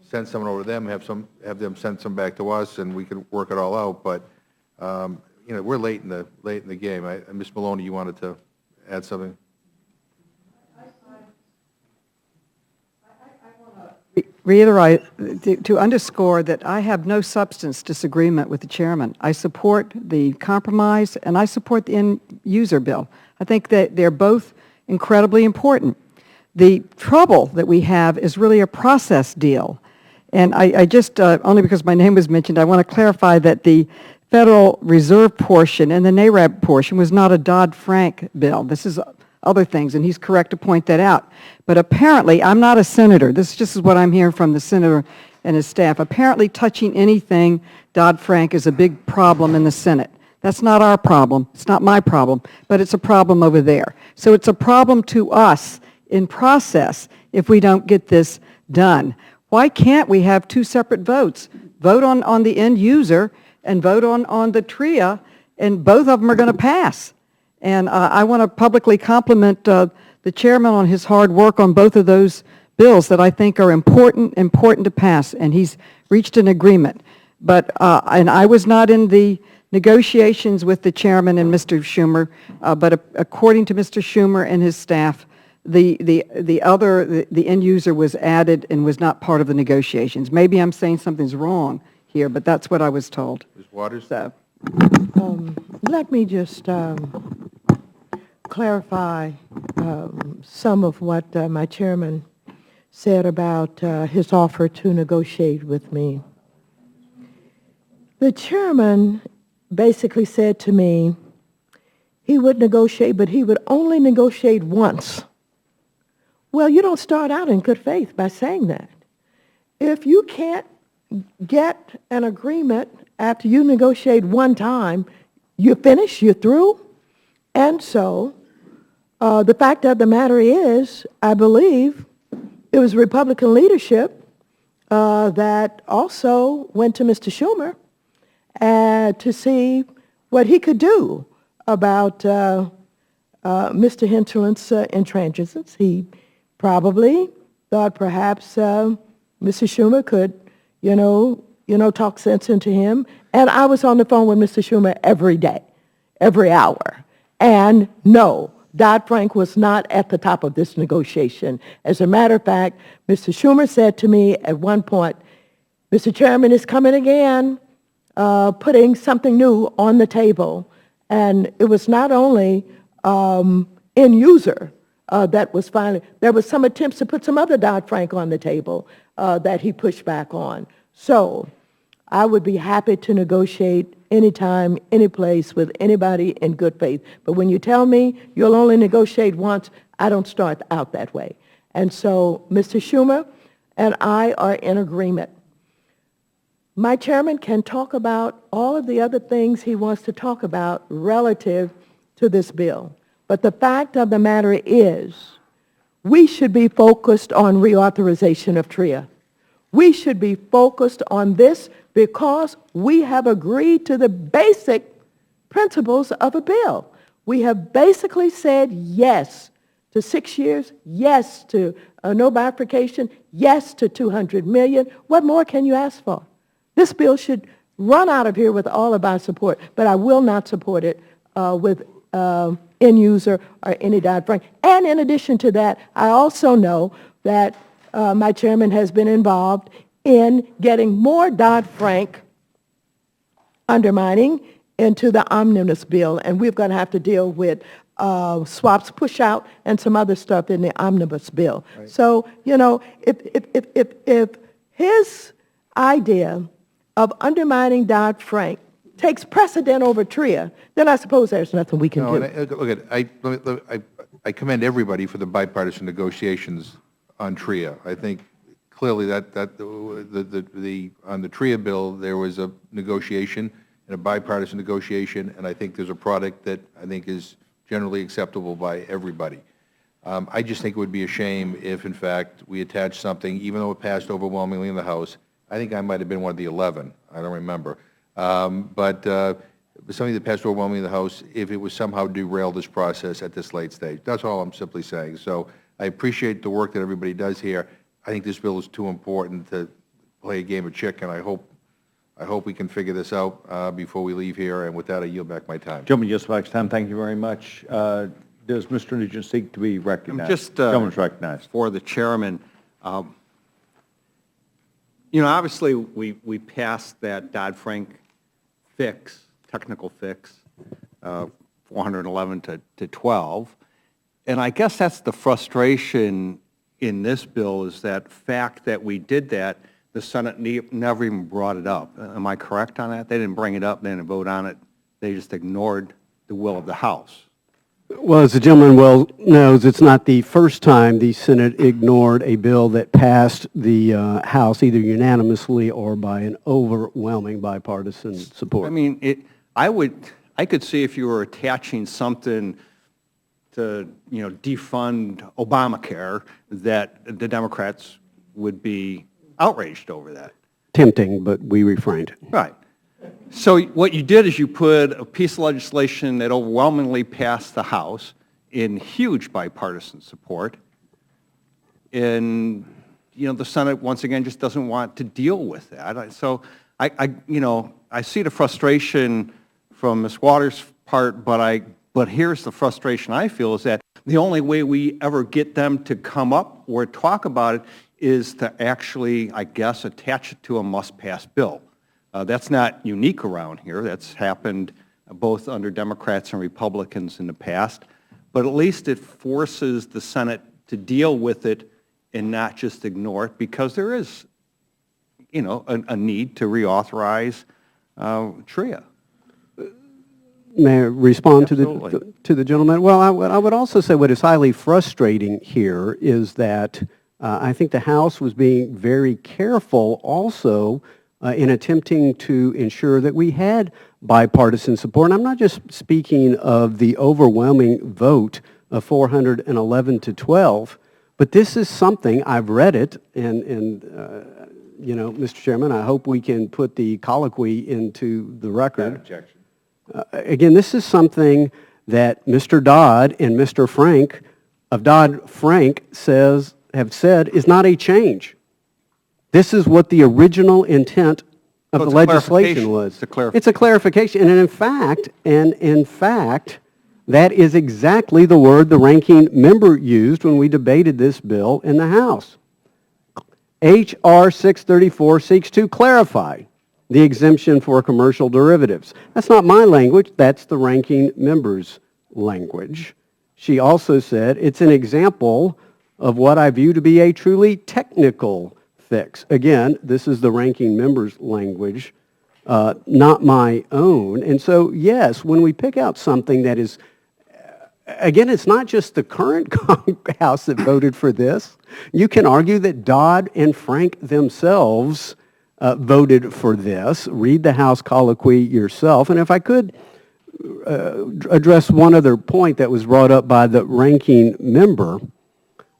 send someone over to them, have them send some back to us, and we could work it all out. But we're late in the game. Ms. Maloney, you wanted to add something? reiterate, to underscore that I have no substance disagreement with the chairman. I support the compromise, and I support the end user bill. I think that they're both incredibly important. The trouble that we have is really a process deal. And I just, only because my name was mentioned, I want to clarify that the Federal Reserve portion and the NARAB portion was not a Dodd-Frank bill. This is other things, and he's correct to point that out. But apparently, I'm not a senator. This just is what I'm hearing from the senator and his staff. Apparently, touching anything Dodd-Frank is a big problem in the Senate. That's not our problem. It's not my problem, but it's a problem over there. So it's a problem to us in process if we don't get this done. Why can't we have two separate votes? Vote on the end user and vote on the TRIA, and both of them are going to pass. And I want to publicly compliment the chairman on his hard work on both of those bills that I think are important to pass, and he's reached an agreement. But, and I was not in the negotiations with the chairman and Mr. Schumer, but according to Mr. Schumer and his staff, the end user was added and was not part of the negotiations. Maybe I'm saying something's wrong here, but that's what I was told. Ms. Waters? So, Let me just clarify some of what my chairman said about his offer to negotiate with me. The chairman basically said to me he would negotiate, but he would only negotiate once. Well, you don't start out in good faith by saying that. If you can't get an agreement after you negotiate one time, you're finished, you're through. And so the fact of the matter is, I believe it was Republican leadership that also went to Mr. Schumer to see what he could do about Mr. Hinterland's intransigence. He probably thought perhaps Mr. Schumer could, talk sense into him. And I was on the phone with Mr. Schumer every day, every hour. And no, Dodd-Frank was not at the top of this negotiation. As a matter of fact, Mr. Schumer said to me at one point, Mr. Chairman is coming again, putting something new on the table. And it was not only end user that was finally, there was some attempts to put some other Dodd-Frank on the table that he pushed back on. So I would be happy to negotiate anytime, any place with anybody in good faith. But when you tell me you'll only negotiate once, I don't start out that way. And so Mr. Schumer and I are in agreement. My chairman can talk about all of the other things he wants to talk about relative to this bill. But the fact of the matter is, we should be focused on reauthorization of TRIA. We should be focused on this because we have agreed to the basic principles of a bill. We have basically said yes to 6 years, yes to no bifurcation, yes to $200 million. What more can you ask for? This bill should run out of here with all of our support, but I will not support it with end user or any Dodd-Frank. And in addition to that, I also know that my chairman has been involved in getting more Dodd-Frank undermining into the omnibus bill, and we're going to have to deal with swaps, push out, and some other stuff in the omnibus bill. Right. So, if his idea of undermining Dodd-Frank takes precedent over TRIA, then I suppose there's nothing we can do. And I commend everybody for the bipartisan negotiations on TRIA. I think clearly that on the TRIA bill there was a negotiation and a bipartisan negotiation, and I think there's a product that I think is generally acceptable by everybody. I just think it would be a shame if, in fact, we attached something, even though it passed overwhelmingly in the House. I think I might have been one of the 11. I don't remember. But something that passed overwhelmingly in the House, if it was somehow derail this process at this late stage. That's all I'm simply saying. So I appreciate the work that everybody does here. I think this bill is too important to play a game of chicken. I hope we can figure this out before we leave here. And with that, I yield back my time. Gentleman, just back time. Thank you very much. Does Mr. Nugent seek to be recognized? Just Gentleman's recognized. for the chairman, You know, obviously, we passed that Dodd-Frank fix, technical fix, 411 to 12. And I guess that's the frustration in this bill, is that fact that we did that, the Senate never even brought it up. Am I correct on that? They didn't bring it up, they didn't vote on it. They just ignored the will of the House. Well, as the gentleman well knows, it's not the first time the Senate ignored a bill that passed the House either unanimously or by an overwhelming bipartisan support. I mean, I could see if you were attaching something to, you know, defund Obamacare, that the Democrats would be outraged over that. Tempting, but we refrained. Right. So what you did is you put a piece of legislation that overwhelmingly passed the House in huge bipartisan support, and, you know, the Senate, once again, just doesn't want to deal with that. So you know, I see the frustration from Ms. Waters' part, but here's the frustration I feel, is that the only way we ever get them to come up or talk about it is to actually, I guess, attach it to a must-pass bill. That's not unique around here. That's happened both under Democrats and Republicans in the past. But at least it forces the Senate to deal with it and not just ignore it, because there is, you know, a need to reauthorize TRIA. May I respond Absolutely. to the gentleman? Well, I would also say what is highly frustrating here is that I think the House was being very careful also in attempting to ensure that we had bipartisan support. And I'm not just speaking of the overwhelming vote of 411 to 12, but this is something, I've read it, and you know, Mr. Chairman, I hope we can put the colloquy into the record. Without objection. Again, this is something that Mr. Dodd and Mr. Frank of Dodd-Frank have said is not a change. This is what the original intent of the legislation was. It's a clarification. And in fact, that is exactly the word the ranking member used when we debated this bill in the House. H.R. 634 seeks to clarify the exemption for commercial derivatives. That's not my language, that's the ranking member's language. She also said it's an example of what I view to be a truly technical fix. Again, this is the ranking member's language, not my own. And so, yes, when we pick out something that is, again, it's not just the current House that voted for this. You can argue that Dodd and Frank themselves voted for this. Read the House colloquy yourself. And if I could address one other point that was brought up by the ranking member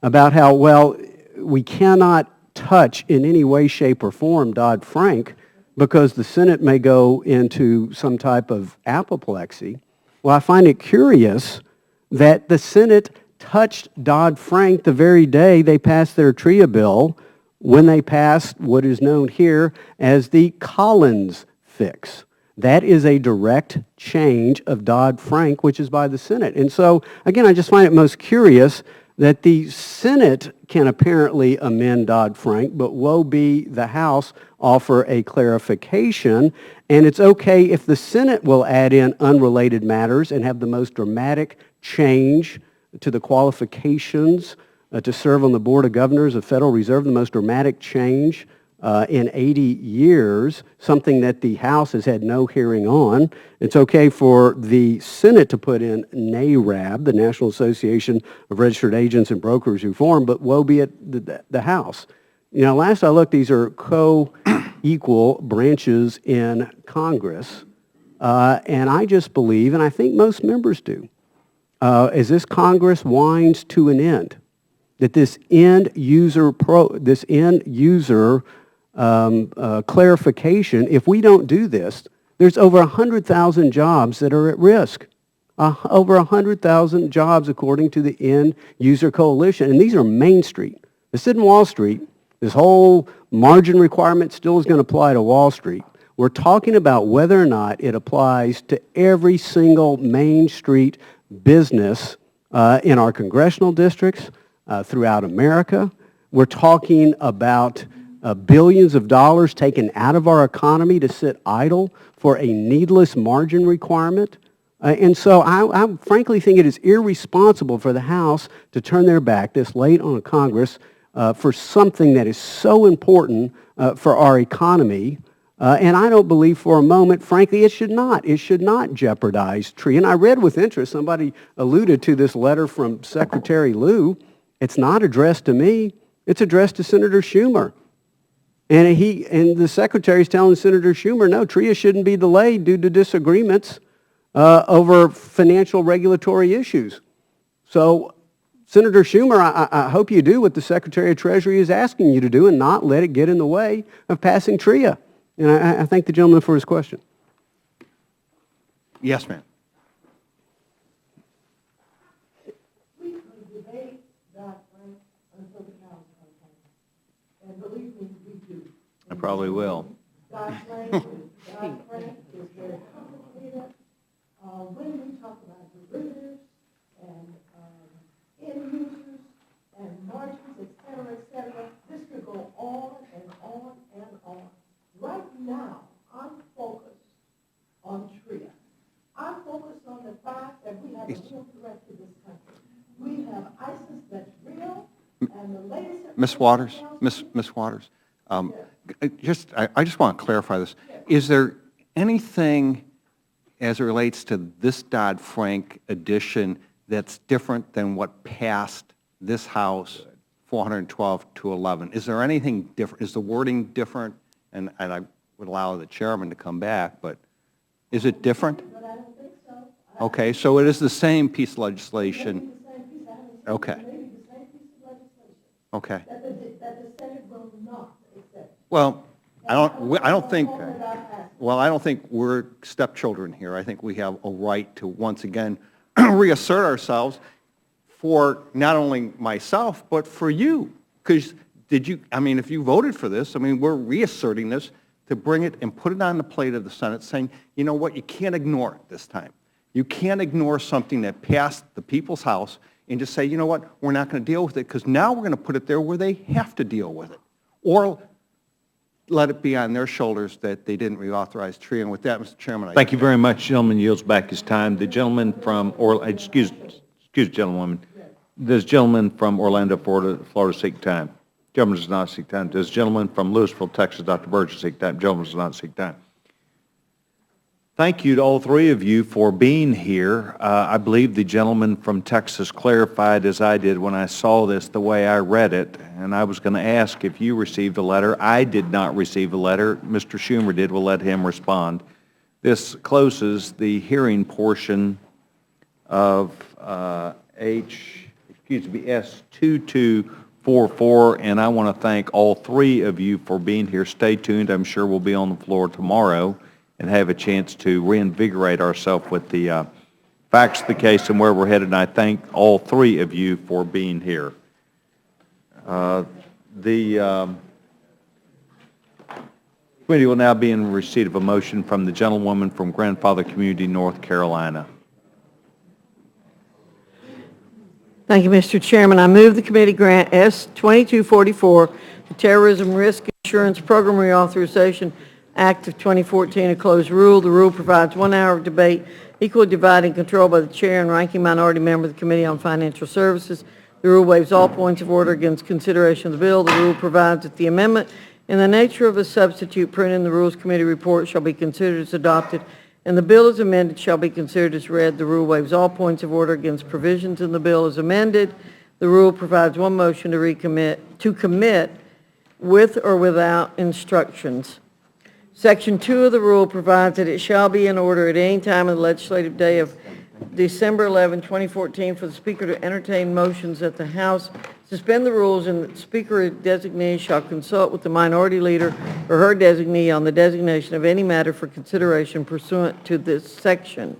about how, well, we cannot touch in any way, shape, or form Dodd-Frank because the Senate may go into some type of apoplexy. Well, I find it curious that the Senate touched Dodd-Frank the very day they passed their TRIA bill, when they passed what is known here as the Collins fix. That is a direct change of Dodd-Frank, which is by the Senate. And so, again, I just find it most curious that the Senate can apparently amend Dodd-Frank, but woe be the House offer a clarification. And it's okay if the Senate will add in unrelated matters and have the most dramatic change to the qualifications to serve on the Board of Governors of Federal Reserve, the most dramatic change in 80 years, something that the House has had no hearing on. It's okay for the Senate to put in NARAB, the National Association of Registered Agents and Brokers Reform, but woe be it the House. You know, last I looked, these are co-equal branches in Congress, and I just believe, and I think most members do, as this Congress winds to an end, that this end user clarification, if we don't do this, there's over 100,000 jobs that are at risk. Over 100,000 jobs according to the End User Coalition. And these are Main Street. This isn't Wall Street. This whole margin requirement still is going to apply to Wall Street. We're talking about whether or not it applies to every single Main Street business in our congressional districts, throughout America. We're talking about billions of dollars taken out of our economy to sit idle for a needless margin requirement. And so I frankly think it is irresponsible for the House to turn their back this late on Congress for something that is so important for our economy. And I don't believe for a moment, frankly, it should not. It should not jeopardize TRIA. And I read with interest, somebody alluded to this letter from Secretary Lew. It's not addressed to me. It's addressed to Senator Schumer. And the Secretary is telling Senator Schumer, no, TRIA shouldn't be delayed due to disagreements over financial regulatory issues. So, Senator Schumer, I hope you do what the Secretary of Treasury is asking you to do and not let it get in the way of passing TRIA. And I thank the gentleman for his question. Yes, ma'am. We could debate Dodd-Frank until the cows come home. And believe me, we do. I probably will. Dodd-Frank is very complicated. When we talk about derivatives and end users and margins, et cetera, this could go on and on and on. Right now, I'm focused on TRIA. I'm focused on the fact that we have a real threat to this country. We have ISIS that's real, and the latest... Ms. Waters, Ms. Waters, I just want to clarify this. Is there anything as it relates to this Dodd-Frank addition that's different than what passed this House 412-11? Is there anything different? Is the wording different? And I would allow the chairman to come back, but is it different? But I don't think so. Okay, so it is the same piece of legislation. Okay. Maybe the same piece of legislation Okay. that the Senate will not accept. Well, I don't think we're stepchildren here. I think we have a right to once again reassert ourselves for not only myself, but for you. Because if you voted for this, we're reasserting this to bring it and put it on the plate of the Senate saying, you know what, you can't ignore it this time. You can't ignore something that passed the people's house and just say, you know what, we're not going to deal with it because now we're going to put it there where they have to deal with it. Or let it be on their shoulders that they didn't reauthorize TRIA. And with that, Mr. Chairman, Thank you very much. Gentleman yields back his time. The gentleman from gentlewoman. Does gentleman from Orlando, Florida seek time? Gentleman does not seek time. Does gentleman from Louisville, Texas, Dr. Burgess, seek time? Gentleman does not seek time. Thank you to all three of you for being here. I believe the gentleman from Texas clarified, as I did when I saw this, the way I read it. And I was going to ask if you received a letter. I did not receive a letter. Mr. Schumer did. We'll let him respond. This closes the hearing portion of S2244, and I want to thank all three of you for being here. Stay tuned. I'm sure we'll be on the floor tomorrow and have a chance to reinvigorate ourselves with the facts of the case and where we're headed. And I thank all three of you for being here. The committee will now be in receipt of a motion from the gentlewoman from Grandfather Community, North Carolina. Thank you, Mr. Chairman. I move the committee grant S-2244, the Terrorism Risk Insurance Program Reauthorization Act of 2014, a closed rule. The rule provides 1 hour of debate, equally divided and controlled by the chair and ranking minority member of the Committee on Financial Services. The rule waives all points of order against consideration of the bill. The rule provides that the amendment in the nature of a substitute printed in the Rules Committee report shall be considered as adopted, and the bill as amended shall be considered as read. The rule waives all points of order against provisions in the bill as amended. The rule provides one motion to commit with or without instructions. Section 2 of the rule provides that it shall be in order at any time of the legislative day of December 11, 2014, for the Speaker to entertain motions that the House suspend the rules and that the Speaker designee shall consult with the minority leader or her designee on the designation of any matter for consideration pursuant to this section.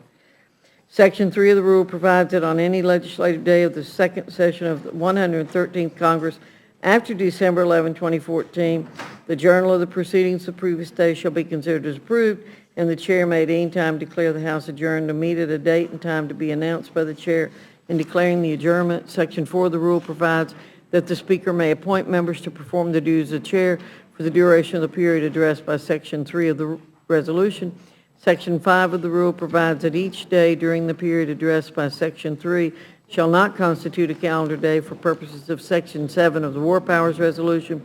Section 3 of the rule provides that on any legislative day of the second session of the 113th Congress after December 11, 2014, the journal of the proceedings the previous day shall be considered as approved, and the chair may at any time declare the House adjourned to meet at a date and time to be announced by the chair in declaring the adjournment. Section 4 of the rule provides that the Speaker may appoint members to perform the duties of chair for the duration of the period addressed by Section 3 of the resolution. Section 5 of the rule provides that each day during the period addressed by Section 3 shall not constitute a calendar day for purposes of Section 7 of the War Powers Resolution.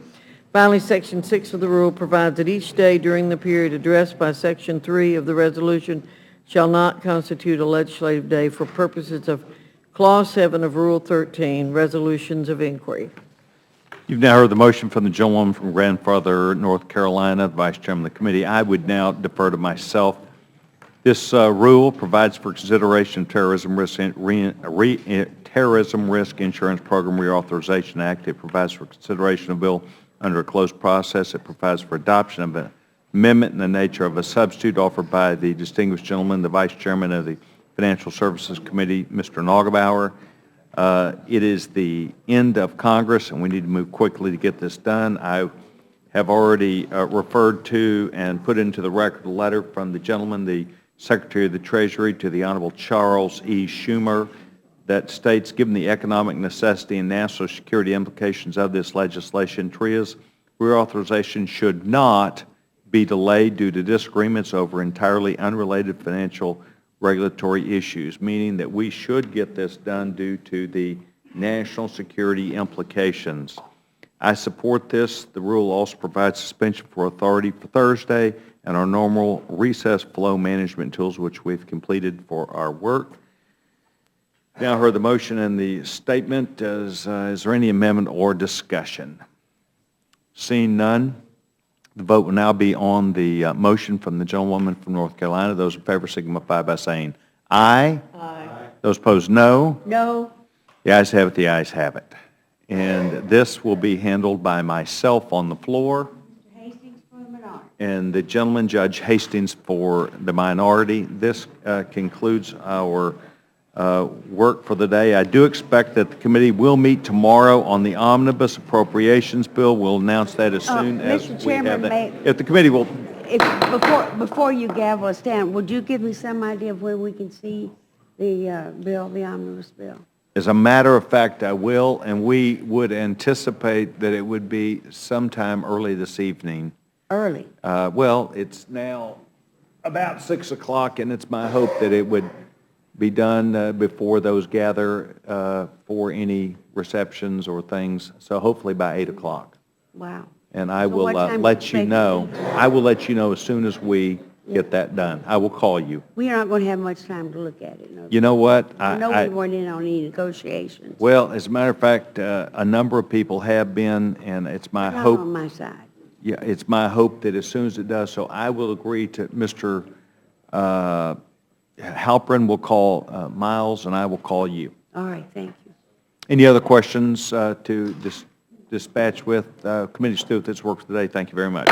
Finally, Section 6 of the rule provides that each day during the period addressed by Section 3 of the resolution shall not constitute a legislative day for purposes of Clause 7 of Rule 13, Resolutions of Inquiry. You've now heard the motion from the gentlewoman from Grandfather, North Carolina, the Vice Chairman of the committee. I would now defer to myself. This rule provides for consideration of terrorism risk insurance program reauthorization act. It provides for consideration of bill under a closed process. It provides for adoption of an amendment in the nature of a substitute offered by the distinguished gentleman, the Vice Chairman of the Financial Services Committee, Mr. Naugebauer. It is the end of Congress, and we need to move quickly to get this done. I have already referred to and put into the record a letter from the gentleman, the Secretary of the Treasury, to the Honorable Charles E. Schumer, that states, given the economic necessity and national security implications of this legislation, TRIA's reauthorization should not be delayed due to disagreements over entirely unrelated financial regulatory issues, meaning that we should get this done due to the national security implications. I support this. The rule also provides suspension for authority for Thursday and our normal recess flow management tools, which we've completed for our work. Now heard the motion and the statement. Is there any amendment or discussion? Seeing none, the vote will now be on the motion from the gentlewoman from North Carolina. Those in favor signify by saying aye. Aye. Those opposed, no. No. The ayes have it. The ayes have it. And this will be handled by myself on the floor. Hastings for the minority. And the gentleman, Judge Hastings, for the minority. This concludes our work for the day. I do expect that the committee will meet tomorrow on the omnibus appropriations bill. We'll announce that as soon as Mr. we have Chairman, that. If the committee will, Before you gavel us down, would you give me some idea of where we can see the bill, the omnibus bill? as a matter of fact, I will, and we would anticipate that it would be sometime early this evening. Early? Well, it's now about 6 o'clock, and it's my hope that it would be done before those gather for any receptions or things, so hopefully by 8 o'clock. Wow. And I So will what time let do you you know. expect it? I will let you know as soon as we get that done. I will call you. We are not going to have much time to look at it. No. You know what? I know we weren't in on any negotiations. Well, as a matter of fact, a number of people have been, and it's my Not hope. on my side. Yeah, it's my hope that as soon as it does, so I will agree to Mr. Halpern will call Miles, and I will call you. All right, thank you. Any other questions to dispatch with? Committee Stewart, this works today. Thank you very much.